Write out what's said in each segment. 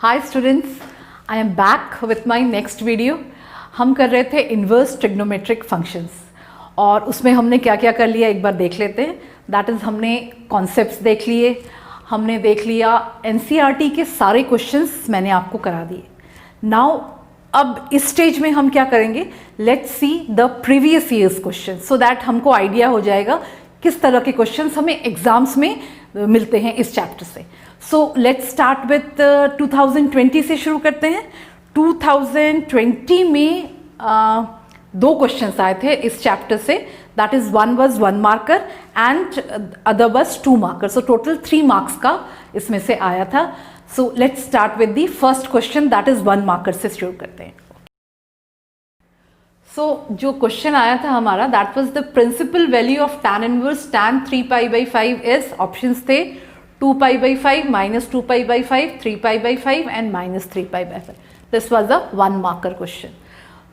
Hi students, I am back with my next video. हम कर रहे थे इन्वर्स ट्रिग्नोमेट्रिक फंक्शंस और उसमें हमने क्या क्या कर लिया एक बार देख लेते हैं। दैट इज़ हमने कॉन्सेप्ट्स देख लिए, हमने देख लिया एनसीईआरटी के सारे क्वेश्चंस मैंने आपको करा दिए। नाउ अब इस स्टेज में हम क्या करेंगे, let's see the previous years question so that हमको आइडिया हो जाएगा किस तरह के क्वेश्चंस हमें एग्जाम्स में मिलते हैं इस चैप्टर से। सो लेट्स स्टार्ट विथ 2020 से शुरू करते हैं। 2020 में दो क्वेश्चंस आए थे इस चैप्टर से, that is one was 1 marker and other was 2 marker. So total 3 marks का इसमें से आया था। सो let's start with the first question, that is 1 marker से शुरू करते हैं। सो जो क्वेश्चन आया था हमारा, that was the principal value of tan inverse tan 3π/5 is, options थे 2π/5, -2π/5, 3π/5 and -3π/5। This was a 1 marker question.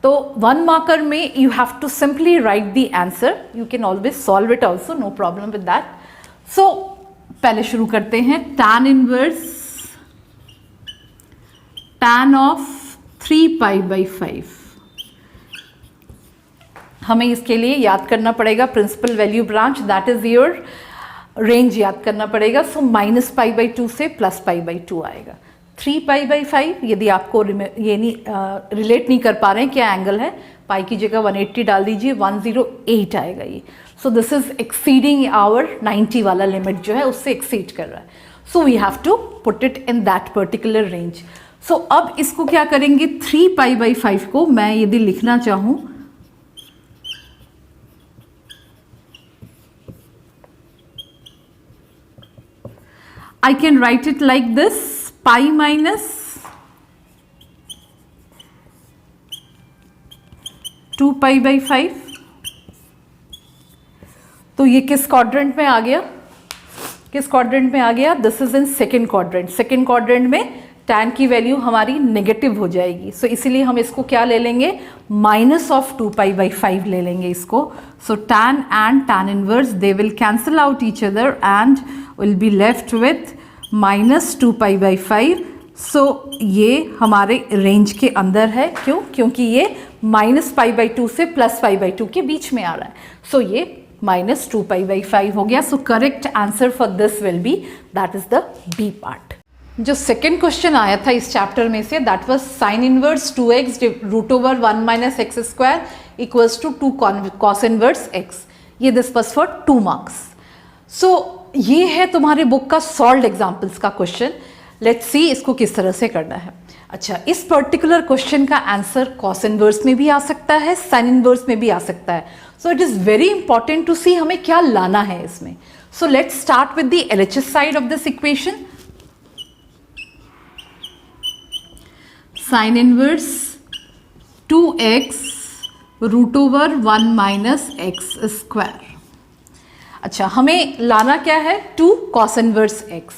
तो 1 मार्कर में you have to simply write the answer, you can always solve it also, no problem with that. So पहले शुरू करते हैं। tan inverse tan of 3π/5, हमें इसके लिए याद करना पड़ेगा principal value branch, that is your range याद करना पड़ेगा। सो -π/2 से +π/2 आएगा। 3π/5 यदि आपको ये नहीं रिलेट नहीं कर पा रहे हैं क्या एंगल है, पाई की जगह 180 डाल दीजिए, 108 आएगा ये। So this is exceeding our 90 वाला लिमिट जो है उससे एक्सीड कर रहा है। So we have to put it in that particular range. So अब इसको क्या करेंगे, 3π/5 को मैं यदि लिखना चाहूँ, I can write it like this, pi minus 2π/5। तो ये किस क्वाड्रेंट में आ गया, किस क्वाड्रेंट में आ गया, this is in second quadrant. Second quadrant में tan की वैल्यू हमारी नेगेटिव हो जाएगी। सो इसीलिए हम इसको क्या ले लेंगे, -2π/5 ले लेंगे इसको। So tan and tan inverse they will cancel out each other and will be left with -2π/5। So ये हमारे रेंज के अंदर है। क्यों? क्योंकि ये -π/2 से +π/2 के बीच में आ रहा है। सो ये -2π/5 हो गया। So correct answer for this will be, that is the B part. जो सेकेंड क्वेश्चन आया था इस चैप्टर में से, that was sin inverse 2x √1 - x² equals to 2 cos inverse x। ये this was for 2 marks. So ये है तुम्हारे बुक का सॉल्व्ड एग्जाम्पल्स का क्वेश्चन। लेट्स सी इसको किस तरह से करना है। अच्छा, इस पर्टिकुलर क्वेश्चन का आंसर cos इनवर्स में भी आ सकता है, sin इनवर्स में भी आ सकता है। So it is very important to see हमें क्या लाना है इसमें। So let's start with the LHS side of this equation. sin inverse 2x √1 - x²। अच्छा, हमें लाना क्या है, 2 cos इनवर्स x।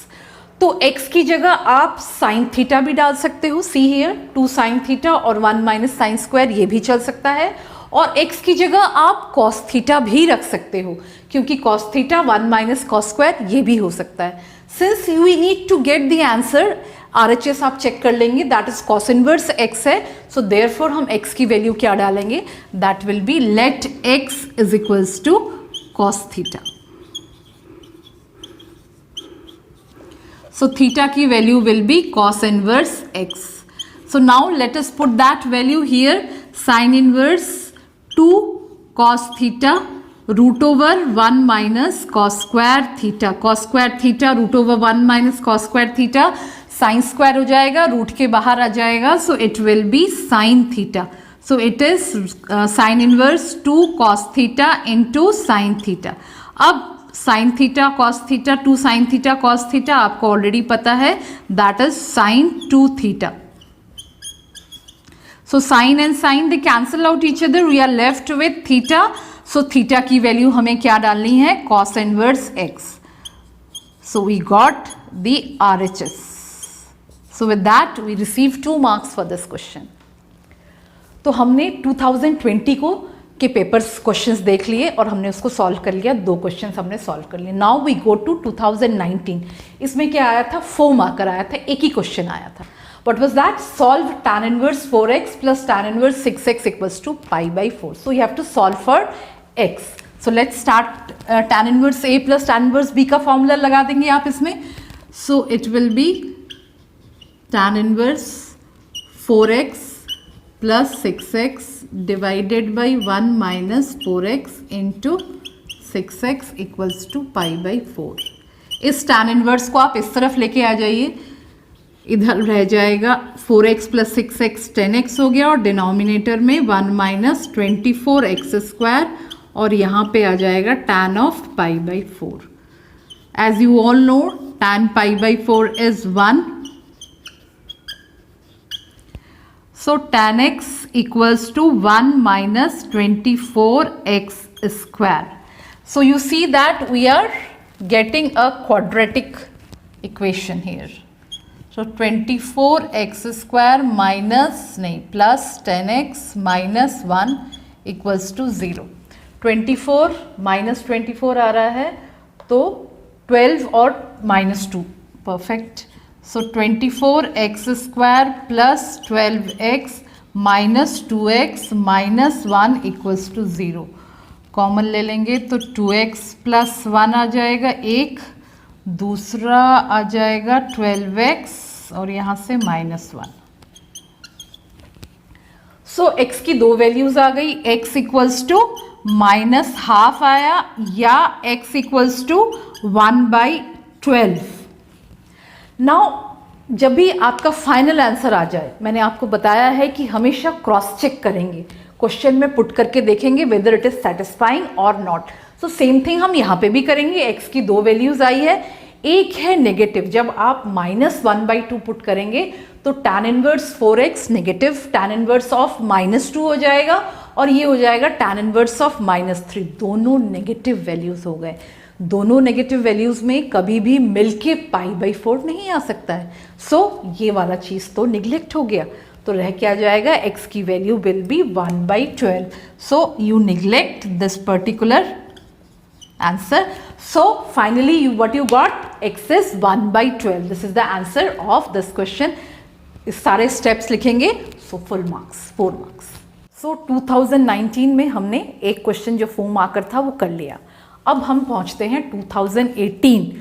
तो x की जगह आप sin थीटा भी डाल सकते हो, सी हियर 2 sin थीटा और 1 - sin², ये भी चल सकता है। और x की जगह आप cos थीटा भी रख सकते हो, क्योंकि cos थीटा 1 - cos², ये भी हो सकता है। Since you need to get the answer, RHS आप चेक कर लेंगे, that is cos inverse x है। सो देयरफॉर हम x की वैल्यू क्या डालेंगे, that will be let x is equals to cos theta. So theta की value will be cos inverse x। So now let us put that value here, sin inverse 2 cos theta √1 - cos² theta. cos² theta √1 - cos² theta, sin² हो जाएगा, root के बाहर आ जाएगा। So it will be sin theta. So it is sin inverse 2 cos theta into sin theta. अब sin theta cos theta 2 sin theta cos theta आपको already पता है, that is sin 2 theta. So sin and sin they cancel out each other, we are left with theta. So theta की value हमें क्या डालनी है, cos inverse x। So we got the RHS। So with that we receive 2 marks for this question. तो हमने 2020 को के papers questions देख लिए और हमने उसको सॉल्व कर लिया, 2 क्वेश्चंस हमने सॉल्व कर लिए। Now we go to 2019। इसमें क्या आया था, 4 मार्कर आया था, एक ही क्वेश्चन आया था। What was that? Solve tan inverse 4x plus tan inverse 6x equals to pi by 4. So you have to solve for x. So let's start tan inverse a plus tan inverse b का formula लगा देंगे आप इसमें. So it will be tan inverse 4x plus 6x divided by 1 minus 4x into 6x equals to pi by 4. इस tan inverse को आप इस तरफ लेके आ जाइए. इधर रह जाएगा 4x प्लस 6x 10x हो गया और डिनोमिनेटर में 1 माइनस 24x स्क्वायर और यहाँ पे आ जाएगा tan of pi by 4. As you all know tan pi by 4 is 1. So tan x equals to 1 minus 24x square. So you see that we are getting a quadratic equation here. So 24x square minus plus 10x minus 1 equals to 0. 24 minus 24 आ रहा है तो 12 और minus 2. Perfect. So 24x square plus 12x minus 2x minus 1 equals to 0. Common ले लेंगे तो 2x plus 1 आ जाएगा एक, दूसरा आ जाएगा 12x और यहाँ से -1. सो x की दो वैल्यूज आ गई. x इक्वल्स टू -½ आया या x इक्वल्स टू 1/12. नाउ जब भी आपका फाइनल आंसर आ जाए, मैंने आपको बताया है कि हमेशा क्रॉस चेक करेंगे, क्वेश्चन में पुट करके देखेंगे वेदर इट इज सेटिस्फाइंग और नॉट. सो सेम थिंग हम यहाँ पे भी करेंगे. x की दो वैल्यूज आई है, एक है नेगेटिव. जब आप -1/2 पुट करेंगे तो tan inverse 4x negative tan inverse of -2 हो जाएगा और ये हो जाएगा tan इनवर्स ऑफ -3. दोनों नेगेटिव वैल्यूज हो गए. दोनों नेगेटिव वैल्यूज में कभी भी मिलके π/4 नहीं आ सकता है. सो ये वाला चीज तो निग्लेक्ट हो गया. तो रह क्या जाएगा, x की value will be 1/12. So you neglect this particular answer. So finally you what you got, x is 1/12. This is the answer of this question. इस सारे स्टेप्स लिखेंगे. So full marks, 4 marks. So 2019 में हमने एक question जो 4 marker था वो कर लिया. अब हम पहुंचते हैं 2018.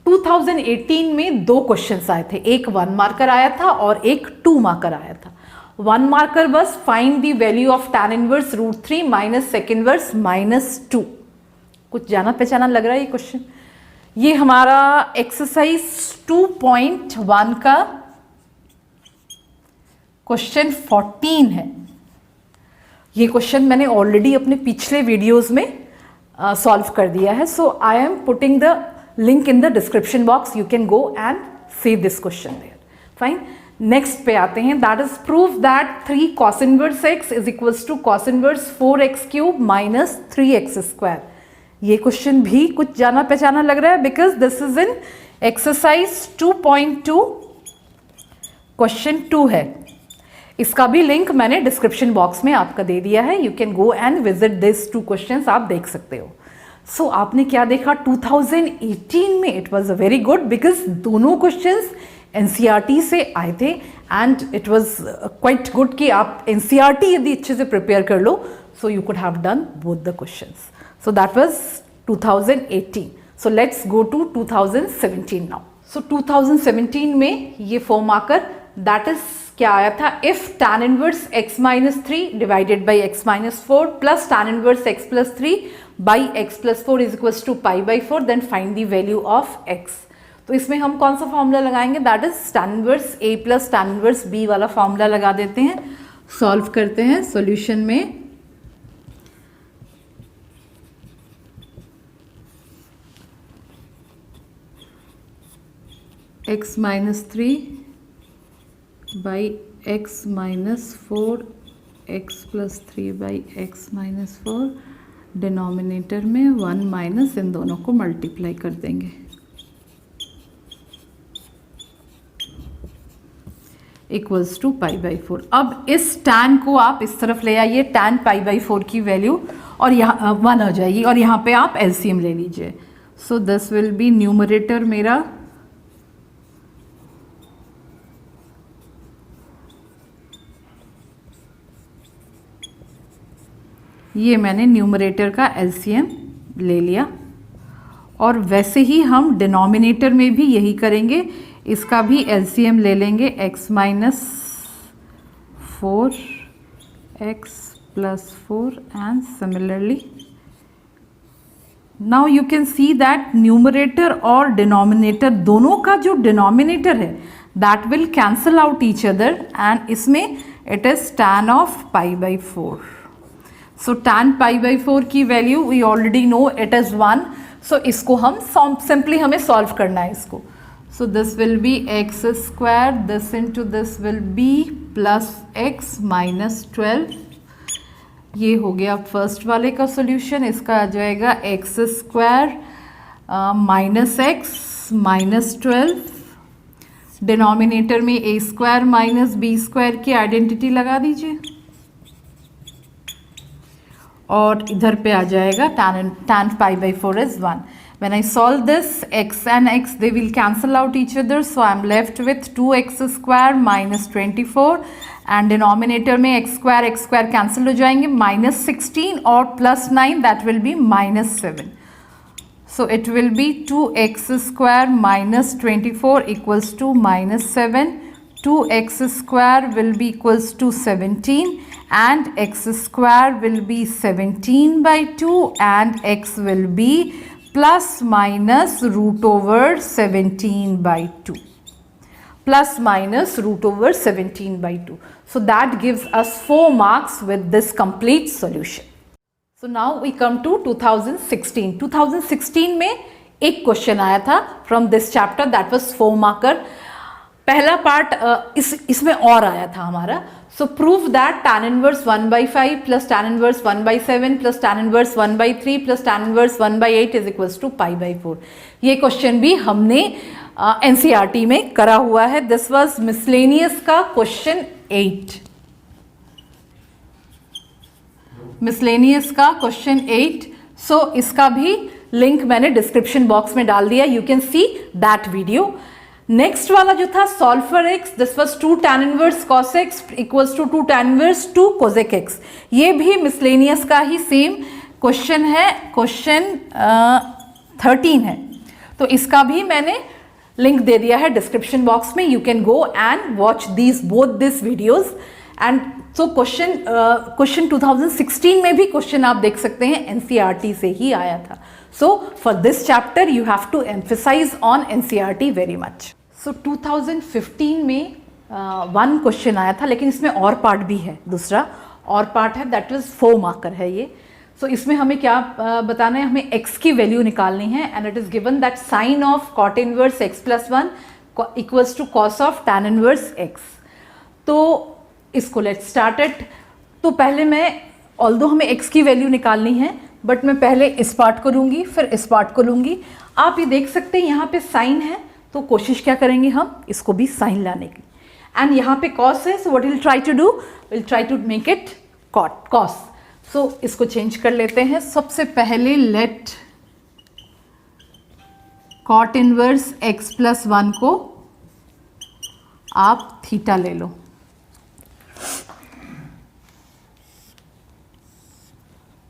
2018 में 2 क्वेश्चंस आए थे. एक 1 मार्कर आया था और एक 2 मार्कर आया था. 1 मार्कर बस find the value of tan inverse √3 minus sec inverse -2. कुछ जाना पहचाना लग रहा है ये क्वेश्चन. ये हमारा एक्सरसाइज 2.1 का क्वेश्चन 14 है. ये क्वेश्चन मैंने ऑलरेडी अपने पिछले वीडियोस में सॉल्व कर दिया है. So I am putting the link in the description box. You can go and see this question there. Fine. Next पे आते हैं. That is prove that 3 cos inverse x is equals to cos inverse 4x³ minus 3x². ये question भी कुछ जाना पहचाना लग रहा है because this is in exercise 2.2 question 2 है. इसका भी लिंक मैंने डिस्क्रिप्शन बॉक्स में आपका दे दिया है. You can go and visit this 2 questions. आप देख सकते हो. सो आपने क्या देखा 2018 में. It was a very good because दोनों क्वेश्चंस एनसीईआरटी से आए थे and it was quite good कि आप एनसीईआरटी यदि अच्छे से प्रिपेयर कर लो so you could have done both the questions. So that was 2018. So let's go to 2017 now. So 2017 में ये 4 मार्कर that is क्या आया था, if tan inverse x minus 3 divided by x minus 4 plus tan inverse x plus 3 by x plus 4 is equals to pi by 4 then find the value of x. तो इसमें हम कौन सा formula लगाएंगे, that is tan inverse a plus tan inverse b वाला formula लगा देते हैं. सॉल्व करते हैं. सॉल्यूशन में x minus 3 by x minus 4 x plus 3 by x minus 4 denominator में 1 माइनस इन दोनों को मल्टीप्लाई कर देंगे इक्वल्स टू π/4. अब इस tan को आप इस तरफ ले आइए. tan π/4 की वैल्यू और यहाँ 1 आ जाएगी और यहाँ पे आप एलसीएम ले लीजिए. So this will B numerator मेरा ये मैंने न्यूमरेटर का एलसीएम ले लिया, और वैसे ही हम डिनोमिनेटर में भी यही करेंगे, इसका भी एलसीएम ले लेंगे, x minus 4 x plus 4 and similarly now you can see that numerator और डिनोमिनेटर दोनों का जो डिनोमिनेटर है that will cancel out each other, and इसमें it is tan of pi by 4. So tan pi by 4 की value we already know it is 1. So इसको हम simply हमें सॉल्व करना है इसको. So this will be x square, this into this will B plus x minus 12. ये हो गया फर्स्ट वाले का सॉल्यूशन. इसका आ जाएगा x square minus x minus 12. Denominator में ए स्क्वायर माइनस बी स्क्वायर की आइडेंटिटी लगा दीजिए, और इधर पे आ जाएगा tan pi by 4 is 1. When I solve this, x and x they will cancel out each other, so I am left with 2x square minus 24, and denominator में x square cancel हो जाएंगे, minus 16 और plus 9 that will be minus 7. So it will be 2x square minus 24 equals to minus 7. 2x square will be equals to 17, and x square will be 17 by 2, and x will be plus minus root over 17 by 2. Plus minus root over 17 by 2. So that gives us 4 marks with this complete solution. So now we come to 2016. 2016 में एक question आया था from this chapter, that was 4 marker. पहला part इसमें और आया था हमारा. So prove that tan inverse 1 by 5 plus tan inverse 1 by 7 plus tan inverse 1 by 3 plus tan inverse 1 by 8 is equals to pi by 4. ये question भी हमने NCERT में करा हुआ है. This was miscellaneous का क्वेश्चन 8. मिसलेनियस का क्वेश्चन 8. सो इसका भी लिंक मैंने डिस्क्रिप्शन बॉक्स में डाल दिया. You can see that video. Next वाला जो था solve for x, this was 2 tan inverse cos x equals to 2 tan inverse 2 cosec x. ये भी मिसलेनियस का ही सेम क्वेश्चन है, क्वेश्चन 13 है. तो इसका भी मैंने लिंक दे दिया है डिस्क्रिप्शन बॉक्स में. You can go and watch these both this videos. And so question 2016 में भी क्वेश्चन आप देख सकते हैं NCERT से ही आया था. So for this chapter you have to emphasise on NCERT very much. So 2015 में 1 क्वेश्चन आया था, लेकिन इसमें और पार्ट भी है. दूसरा और पार्ट है, दैट इज 4 मार्कर है ये. सो इसमें हमें क्या बताना है, हमें x की वैल्यू निकालनी है. And it is given that sine of cot inverse x plus 1 equals to cos of tan inverse x. तो इसको लेट्स स्टार्ट इट. तो पहले मैं, ऑल्दो हमें x की वैल्यू निकालनी है, बट मैं पहले इस पार्ट को लूँगी फिर इस पार्ट को लूँगी. आप ये देख सकते हैं यहाँ पे साइन है, तो कोशिश क्या करेंगे हम इसको भी साइन लाने की. एंड यहाँ पे कॉस है, so what will try to do, will try to make it cos. So इसको चेंज कर लेते हैं. सबसे पहले let cot inverse x plus 1 को आप थीटा ले लो.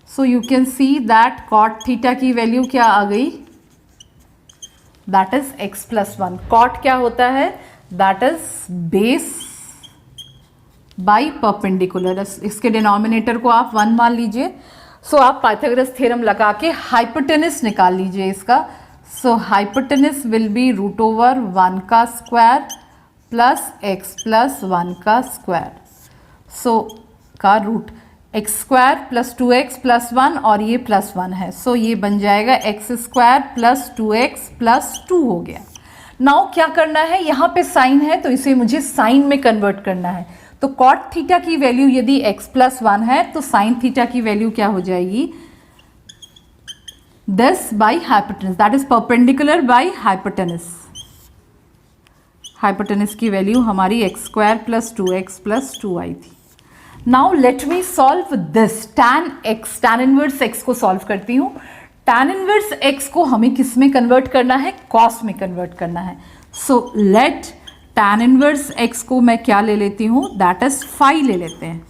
So you can see that cot theta की वैल्यू क्या आ गई, that is x plus 1. cot क्या होता है, that is base by perpendicular. इसके डिनोमिनेटर को आप 1 मान लीजिए. सो आप पाइथागोरस थ्योरम लगा के हाइपोटेनस निकाल लीजिए इसका. So hypotenuse will be root over 1 का स्क्वायर प्लस x प्लस 1 का स्क्वायर. सो का root x square plus 2x plus 1 और ये प्लस 1 है. सो ये बन जाएगा x square plus 2x plus 2 हो गया. नाउ क्या करना है, यहाँ पे साइन है तो इसे मुझे साइन में कन्वर्ट करना है. तो cot थीटा की वैल्यू यदि x प्लस 1 है तो साइन थीटा की वैल्यू क्या हो जाएगी, this by hypotenuse, that is perpendicular by hypotenuse. Hypotenuse की वैल्यू हमारी x square plus 2x plus 2 आई थी. Now let me solve this tan inverse x को सॉल्व करती हूँ. tan इनवर्स x को हमें किस में कन्वर्ट करना है, cos में कन्वर्ट करना है. So let tan inverse x को मैं क्या ले लेती हूँ, दैट इज फाई ले लेते हैं.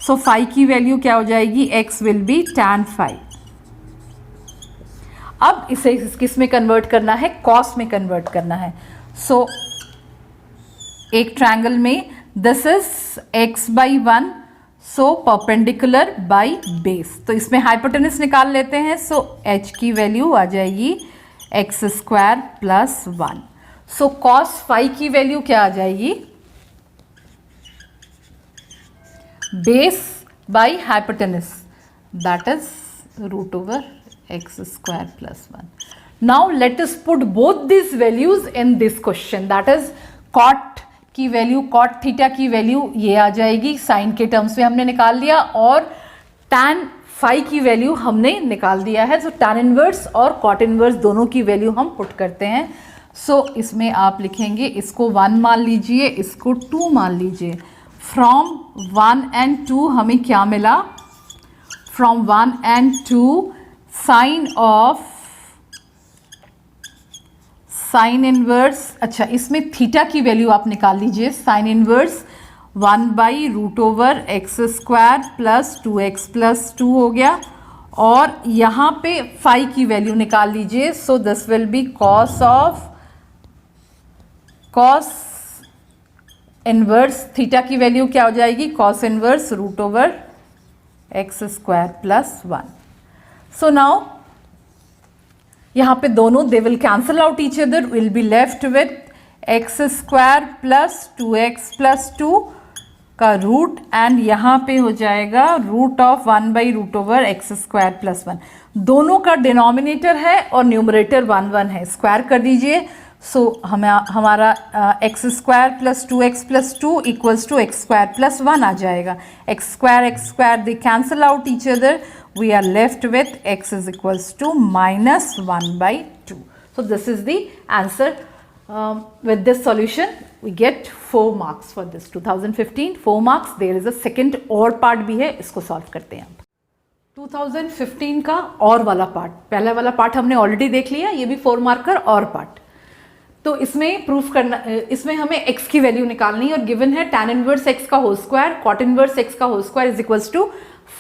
सो फाई की वैल्यू क्या हो जाएगी, x will be tan phi. अब इसे किस में कन्वर्ट करना है, कॉस में कन्वर्ट करना है। सो एक ट्रायंगल में this is x by 1, so perpendicular by base, तो इसमें हाइपोटेनस निकाल लेते हैं। सो h की वैल्यू आ जाएगी x square plus 1। So cos phi की वैल्यू क्या आ जाएगी, base by hypotenuse, that is root over x square plus 1. Now let us put both these values in this question, that is cot की value, cot theta की value ये आ जाएगी, sign के terms में हमने निकाल लिया, और tan फाई की वैल्यू हमने निकाल दिया है। तो tan इनवर्स और cot इनवर्स दोनों की वैल्यू हम पुट करते हैं। सो इसमें आप लिखेंगे, इसको 1 मान लीजिए, इसको 2 मान लीजिए। फ्रॉम 1 and 2 हमें क्या मिला, from 1 and 2 sine of sine inverse, अच्छा इसमें थीटा की वैल्यू आप निकाल लीजिए, sine inverse 1 by root over x square plus 2x plus 2 हो गया, और यहाँ पे फाई की वैल्यू निकाल लीजिए। So this will be cos of cos inverse theta की वैल्यू क्या हो जाएगी, cos inverse root over x square plus 1। So now यहाँ पे दोनों they will cancel out each other, will be left with x square plus 2x plus 2 का root, and यहाँ पे हो जाएगा root of 1 by root over x square plus 1। दोनों का डिनोमिनेटर है और न्यूमरेटर 1 1 है, स्क्वायर कर दीजिए। सो हमारा x square plus 2x plus 2 equals to x square plus 1 आ जाएगा। X square they cancel out each other, we are left with x is equals to minus 1 by 2. So this is the answer. With this solution we get 4 marks for this 2015, 4 marks. There is a second और part भी है, इसको solve करते हैं। 2015 का और वाला part, पहला वाला पार्ट हमने ऑलरेडी देख लिया, ये भी 4 मार्कर और पार्ट। तो इसमें प्रूफ करना, इसमें हमें x की वैल्यू निकालनी है, और गिवन है tan इनवर्स x का whole square cot inverse x का whole square is equals to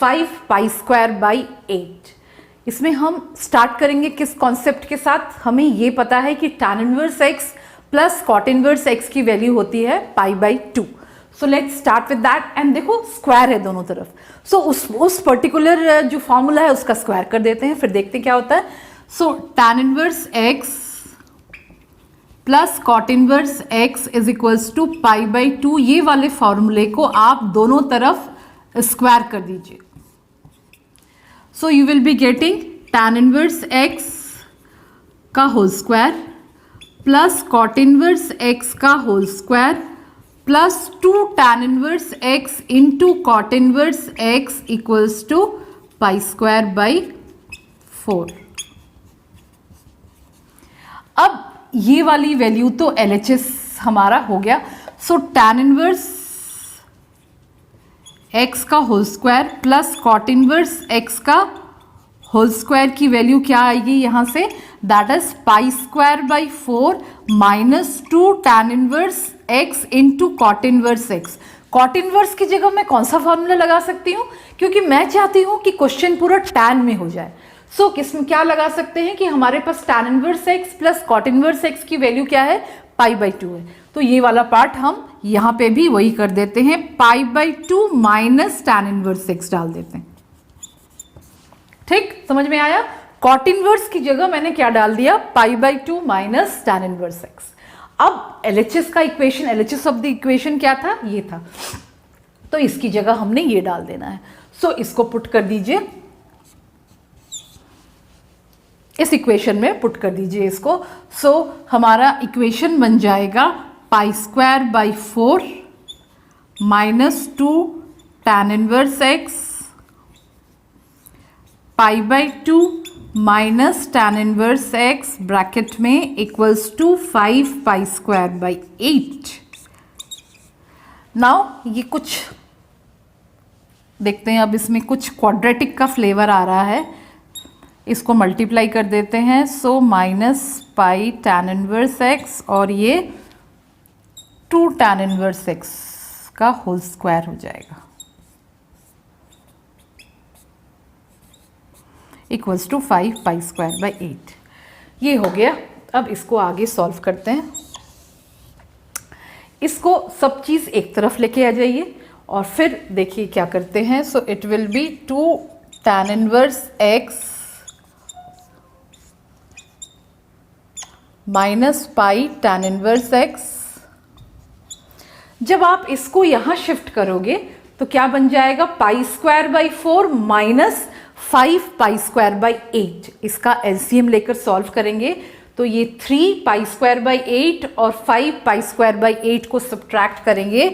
5 pi square by 8। इसमें हम स्टार्ट करेंगे किस कॉन्सेप्ट के साथ, हमें ये पता है कि tan inverse x plus cot inverse x की वैल्यू होती है पाई by 2। So let's start with that, and देखो स्क्वायर है दोनों तरफ, सो उस पर्टिकुलर जो फॉर्मूला है उसका स्क्वायर कर देते हैं, फिर देखते क्या होता है। So tan inverse x plus cot inverse x is equals to pi by 2, ये वाले फॉर्मूले को आप दोनों तरफ स्क्वायर कर दीजिए। So you will be getting tan inverse x का whole square plus cot inverse x का whole square plus 2 tan inverse x into cot inverse x equals to pi square by 4। अब ये वाली वैल्यू तो LHS हमारा हो गया। So tan inverse x का whole square plus cot inverse x का होल स्क्वायर की वैल्यू क्या आएगी यहाँ से, that is pi square by 4 minus 2 tan inverse x into cot inverse x। Cot inverse की जगह मैं कौन सा फॉर्मूला लगा सकती हूँ, क्योंकि मैं चाहती हूँ कि क्वेश्चन पूरा tan में हो जाए। सो किसमें क्या लगा सकते हैं कि हमारे पास tan inverse x plus cot inverse x की वैल्यू क्या है, पाई बाई 2 है। तो ये वाला पार्ट हम यहाँ पे भी वही कर देते हैं, पाई by 2 minus tan inverse x डाल देते हैं। ठीक, समझ में आया। कॉट इनवर्स की जगह मैंने क्या डाल दिया, पाई by 2 minus tan inverse x। अब LHS का equation, LHS of the equation क्या था, ये था, तो इसकी जगह हमने ये डाल देना है। सो इसको पुट कर दीजिए, इस इक्वेशन में पुट कर दीजिए इसको। सो हमारा इक्वेशन बन जाएगा pi square by 4 minus 2 tan inverse x pi by 2 minus tan inverse x bracket में equals to 5 pi square by 8। Now ये कुछ देखते हैं, अब इसमें कुछ क्वाड्रेटिक का फ्लेवर आ रहा है, इसको मल्टीप्लाई कर देते हैं। So minus pi tan inverse x और ये 2 tan इनवर्स x का होल स्क्वायर हो जाएगा। Equals to 5 pi square by 8। ये हो गया। अब इसको आगे सॉल्व करते हैं। इसको सब चीज़ एक तरफ लेके आ जाइए और फिर देखिए क्या करते हैं। सो it will B 2 tan inverse x minus pi tan inverse x। जब आप इसको यहाँ शिफ्ट करोगे तो क्या बन जाएगा, pi square by 4 minus 5 pi square by 8। इसका एलसीएम लेकर सॉल्व करेंगे तो ये 3 पाई स्क्वायर बाई 8 और 5 पाई स्क्वायर बाई 8 को सब्ट्रैक्ट करेंगे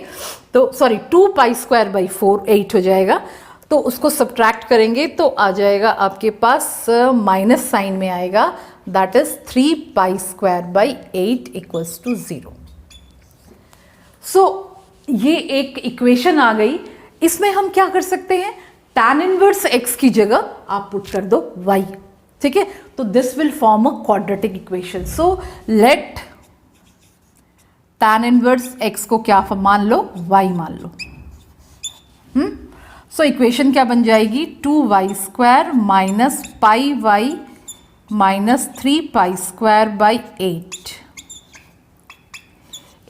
तो सॉरी 2 पाई स्क्वायर बाई 4 8 हो जाएगा। तो उसको सब्ट्रैक्ट करेंगे तो आ जाएगा आपके पास माइनस साइन में आएगा, that is 3 pi square by 8 equals to 0। So ये एक इक्वेशन आ गई। इसमें हम क्या कर सकते हैं, tan इनवर्स x की जगह आप पुट कर दो y, ठीक है। तो this will form a quadratic equation. So let tan inverse x को क्या मान लो, y मान लो। सो इक्वेशन क्या बन जाएगी, 2y square minus pi y minus 3 pi square by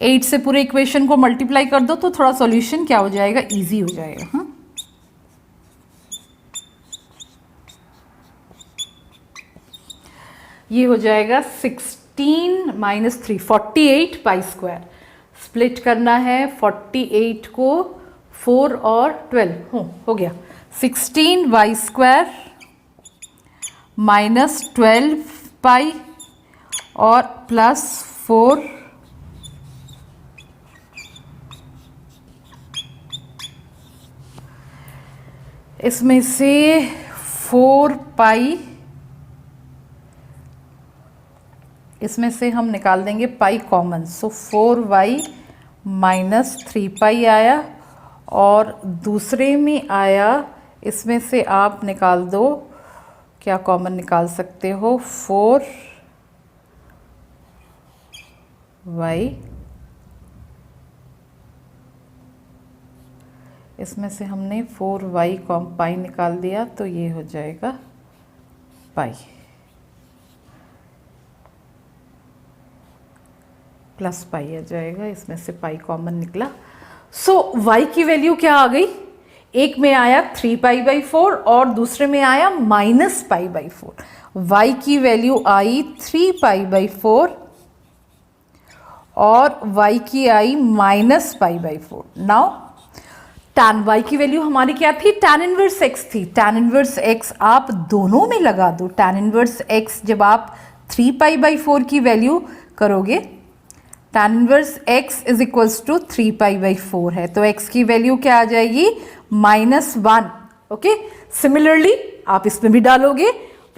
8 से पूरे इक्वेशन को मल्टीप्लाई कर दो तो थोड़ा सॉल्यूशन क्या हो जाएगा, इजी हो जाएगा। हाँ, ये हो जाएगा 16 माइनस 3 48 पाई स्क्वायर। स्प्लिट करना है 48 को 4 और 12 हो गया 16 वाई स्क्वायर माइनस 12 पाई और प्लस 4 इसमें से 4 पाई, इसमें से हम निकाल देंगे पाई कॉमन। सो 4y माइनस 3 पाई आया और दूसरे में आया, इसमें से आप निकाल दो, क्या कॉमन निकाल सकते हो, 4y, इसमें से हमने 4y कॉम पाई निकाल दिया तो ये हो जाएगा पाई प्लस पाई आ जाएगा, इसमें से पाई कॉमन निकला। सो y की वैल्यू क्या आ गई, एक में आया 3 पाई बाई 4 और दूसरे में आया माइनस पाई बाई 4। y की वैल्यू आई 3 पाई बाई 4 और y की आई minus pi by 4। Now tan y की वैल्यू हमारी क्या थी, tan इनवर्स x थी। tan इनवर्स x आप दोनों में लगा दो। tan इनवर्स x जब आप 3 पाई बाई 4 की वैल्यू करोगे, tan inverse x is equals to 3 pi by 4 है तो x की वैल्यू क्या आ जाएगी, -1। ओके, सिमिलरली आप इसमें भी डालोगे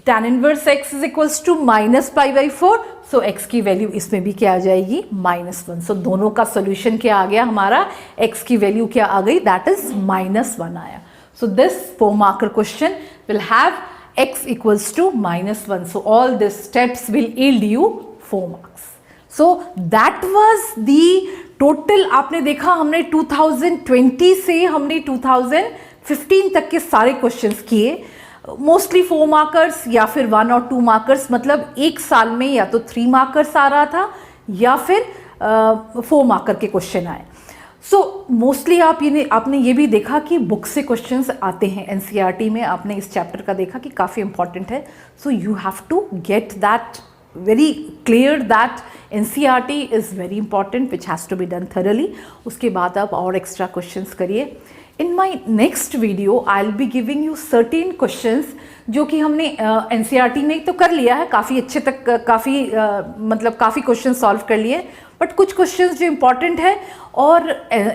tan inverse x is equals to minus pi by 4, so x की वैल्यू इसमें भी क्या आ जाएगी, -1। सो दोनों का सोल्यूशन क्या आ गया हमारा, x की वैल्यू क्या आ गई, दैट इज -1 आया। So this 4 marker question will have x equals to -1। So all this steps will yield you 4 marks. So that was the total, आपने देखा हमने 2020 से हमने 2015 तक के सारे क्वेश्चंस किए। मोस्टली 4 मार्कर्स या फिर 1 और 2 मार्कर्स, मतलब एक साल में या तो 3 मार्कर्स आ रहा था या फिर 4 मार्कर के क्वेश्चन आए। सो मोस्टली आपने ये भी देखा कि बुक से क्वेश्चंस आते हैं। एनसीईआरटी में आपने इस चैप्टर का देखा कि काफ़ी इंपॉर्टेंट है। So you have to get that very clear that NCERT is very important, which has to be done thoroughly. उसके बाद आप और extra questions करिए। In my next video, I'll be giving you certain questions जो कि हमने NCERT में तो कर लिया है, काफ़ी अच्छे तक मतलब काफ़ी क्वेश्चन सॉल्व कर लिए, बट कुछ क्वेश्चंस जो इम्पॉर्टेंट है और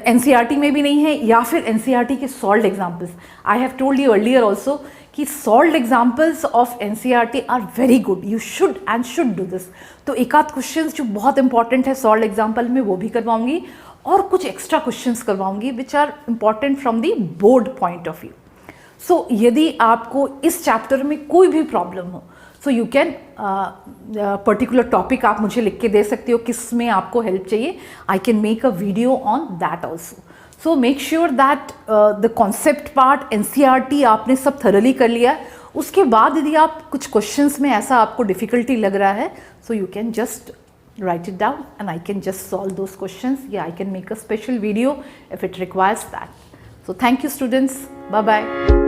NCERT में भी नहीं है या फिर NCERT के solved examples. I have told you earlier also कि solved examples of NCERT are very good, you should do this. तो एक आध क्वेश्चंस जो बहुत इंपॉर्टेंट है सॉल्व्ड एग्जाम्पल में वो भी करवाऊंगी और कुछ एक्स्ट्रा क्वेश्चंस करवाऊंगी which are important from the board point of view. So यदि आपको इस चैप्टर में कोई भी प्रॉब्लम हो, so you can particular topic आप मुझे लिख के दे सकते हो किस में आपको हेल्प चाहिए। I can make a video on that also. So make sure that the concept part NCERT आपने सब थरली कर लिया है, उसके बाद यदि आप कुछ क्वेश्चंस में ऐसा आपको डिफ़िकल्टी लग रहा है, so you can just write it down and I can just solve those questions. Yeah, I can make a special video if it requires that. So thank you students. Bye bye.